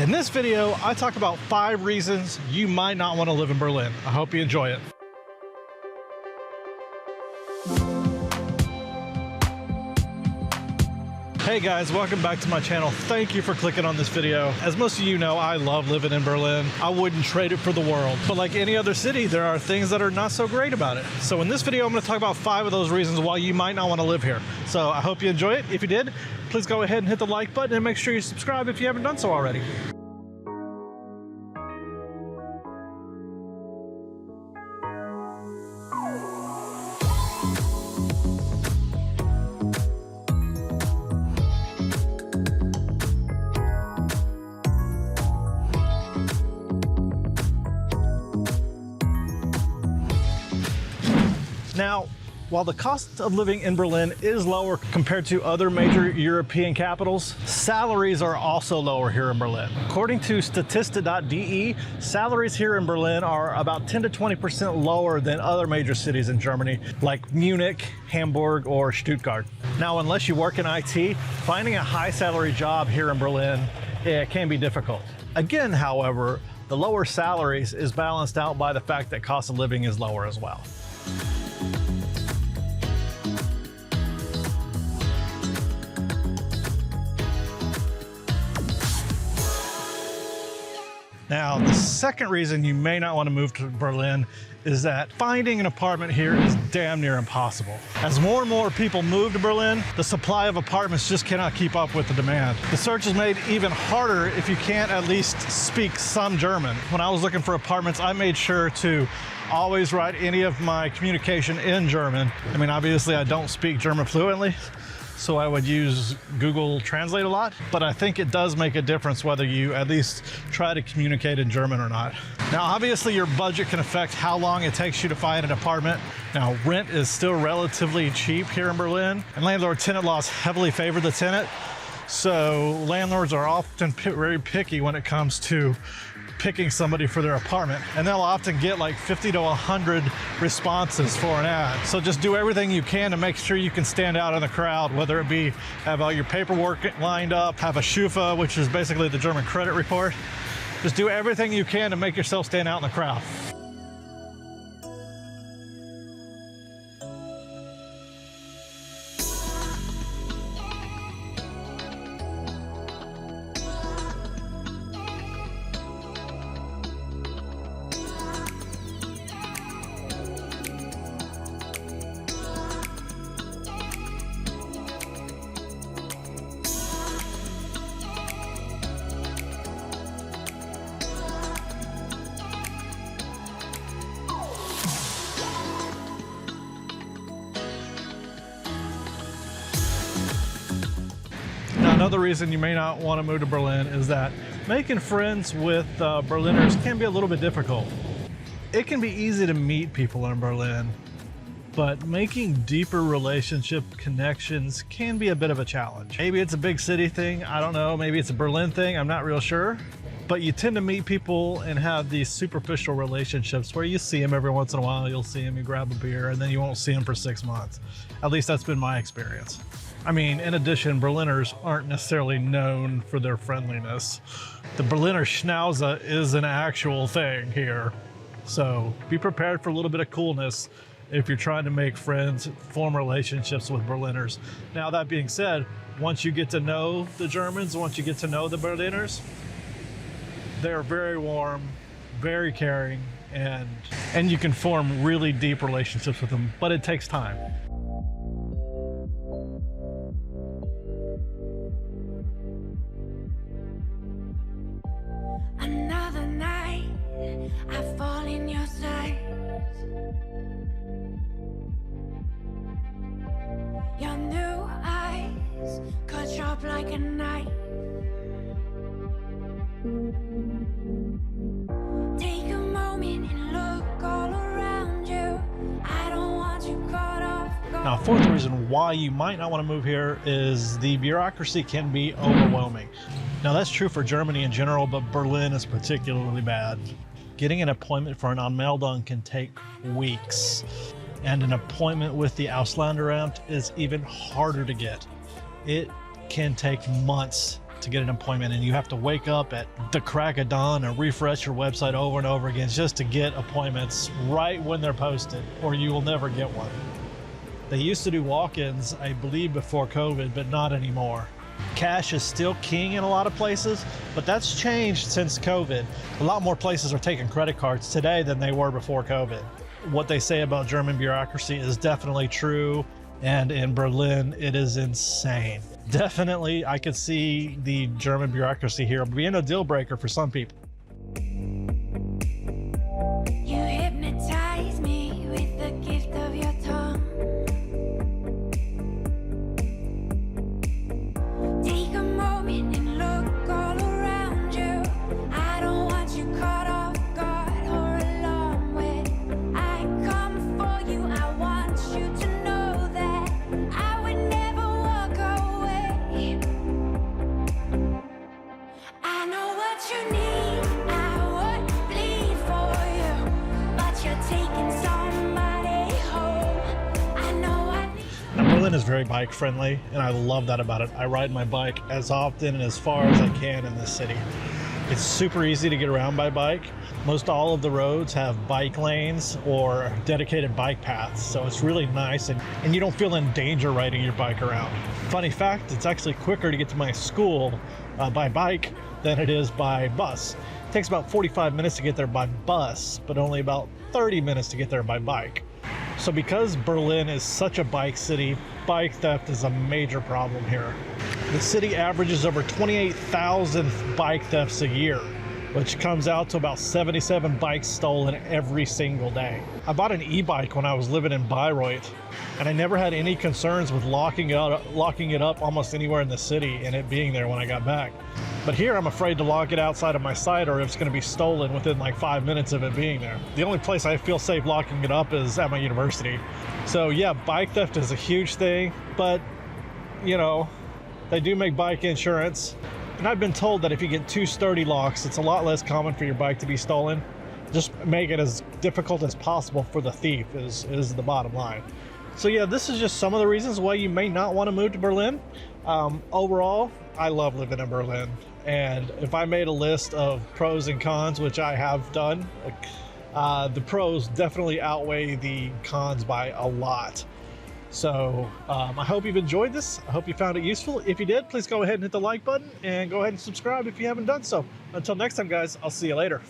In this video, I talk about 5 reasons you might not want to live in Berlin. I hope you enjoy it. Hey guys, welcome back to my channel. Thank you for clicking on this video. As most of you know, I love living in Berlin. I wouldn't trade it for the world. But like any other city, there are things that are not so great about it. So in this video, I'm going to talk about 5 of those reasons why you might not want to live here. So I hope you enjoy it. If you did, please go ahead and hit the like button and make sure you subscribe if you haven't done so already. Now, while the cost of living in Berlin is lower compared to other major European capitals, salaries are also lower here in Berlin. According to Statista.de, salaries here in Berlin are about 10 to 20% lower than other major cities in Germany, like Munich, Hamburg, or Stuttgart. Now, unless you work in IT, finding a high salary job here in Berlin, it can be difficult. Again, however, the lower salaries is balanced out by the fact that cost of living is lower as well. Now, the second reason you may not want to move to Berlin is that finding an apartment here is damn near impossible. As more and more people move to Berlin, the supply of apartments just cannot keep up with the demand. The search is made even harder if you can't at least speak some German. When I was looking for apartments, I made sure to always write any of my communication in German. I mean, obviously I don't speak German fluently, so I would use Google Translate a lot, but I think it does make a difference whether you at least try to communicate in German or not. Now, obviously your budget can affect how long it takes you to find an apartment. Now, rent is still relatively cheap here in Berlin, and landlord-tenant laws heavily favor the tenant, so landlords are often very picky when it comes to picking somebody for their apartment, and they'll often get like 50 to 100 responses for an ad. So just do everything you can to make sure you can stand out in the crowd, whether it be have all your paperwork lined up, have a Schufa, which is basically the German credit report. Just do everything you can to make yourself stand out in the crowd. Another reason you may not want to move to Berlin is that making friends with Berliners can be a little bit difficult. It can be easy to meet people in Berlin, but making deeper relationship connections can be a bit of a challenge. Maybe it's a big city thing, I don't know, maybe it's a Berlin thing, I'm not real sure. But you tend to meet people and have these superficial relationships where you see them every once in a while, you'll see them, you grab a beer, and then you won't see them for 6 months. At least that's been my experience. I mean, in addition, Berliners aren't necessarily known for their friendliness. The Berliner Schnauze is an actual thing here. So be prepared for a little bit of coolness if you're trying to make friends, form relationships with Berliners. Now, that being said, once you get to know the Germans, once you get to know the Berliners, they're very warm, very caring, and you can form really deep relationships with them, but it takes time. Another night, I fall in your sight. Your new eyes cut sharp like a knife. Take a moment and look all around you. I don't want you caught off guard. Now, a fourth reason why you might not want to move here is the bureaucracy can be overwhelming. Now, that's true for Germany in general, but Berlin is particularly bad. Getting an appointment for an Anmeldung can take weeks, and an appointment with the Ausländeramt is even harder to get. It can take months to get an appointment, and you have to wake up at the crack of dawn and refresh your website over and over again just to get appointments right when they're posted, or you will never get one. They used to do walk-ins, I believe, before COVID, but not anymore. Cash is still king in a lot of places, but that's changed since COVID. A lot more places are taking credit cards today than they were before COVID. What they say about German bureaucracy is definitely true, and in Berlin, it is insane. Definitely, I could see the German bureaucracy here being a deal breaker for some people. You hypnotize me with the gift of your tongue. Take a moment and look all around you. I don't want you caught off guard or alarmed when I come for you. I want you to know that I would never walk away. I know what you need, I would bleed for you, but you're taking somebody home. I know I need. Now, Berlin is very bike friendly, and I love that about it. I ride my bike as often and as far as I can in this city. It's super easy to get around by bike. Most all of the roads have bike lanes or dedicated bike paths, so it's really nice, and you don't feel in danger riding your bike around. Funny fact, it's actually quicker to get to my school by bike than it is by bus. It takes about 45 minutes to get there by bus, but only about 30 minutes to get there by bike. So because Berlin is such a bike city, bike theft is a major problem here. The city averages over 28,000 bike thefts a year, which comes out to about 77 bikes stolen every single day. I bought an e-bike when I was living in Bayreuth, and I never had any concerns with locking it up almost anywhere in the city and it being there when I got back. But here I'm afraid to lock it outside of my site, or it's going to be stolen within like 5 minutes of it being there. The only place I feel safe locking it up is at my university. So yeah, bike theft is a huge thing, but you know, they do make bike insurance. And I've been told that if you get 2 sturdy locks, it's a lot less common for your bike to be stolen. Just make it as difficult as possible for the thief is the bottom line. So yeah, this is just some of the reasons why you may not want to move to Berlin. Overall, I love living in Berlin. And if I made a list of pros and cons, which I have done, the pros definitely outweigh the cons by a lot. So I hope you've enjoyed this. I hope you found it useful. If you did, please go ahead and hit the like button and go ahead and subscribe if you haven't done so. Until next time, guys, I'll see you later.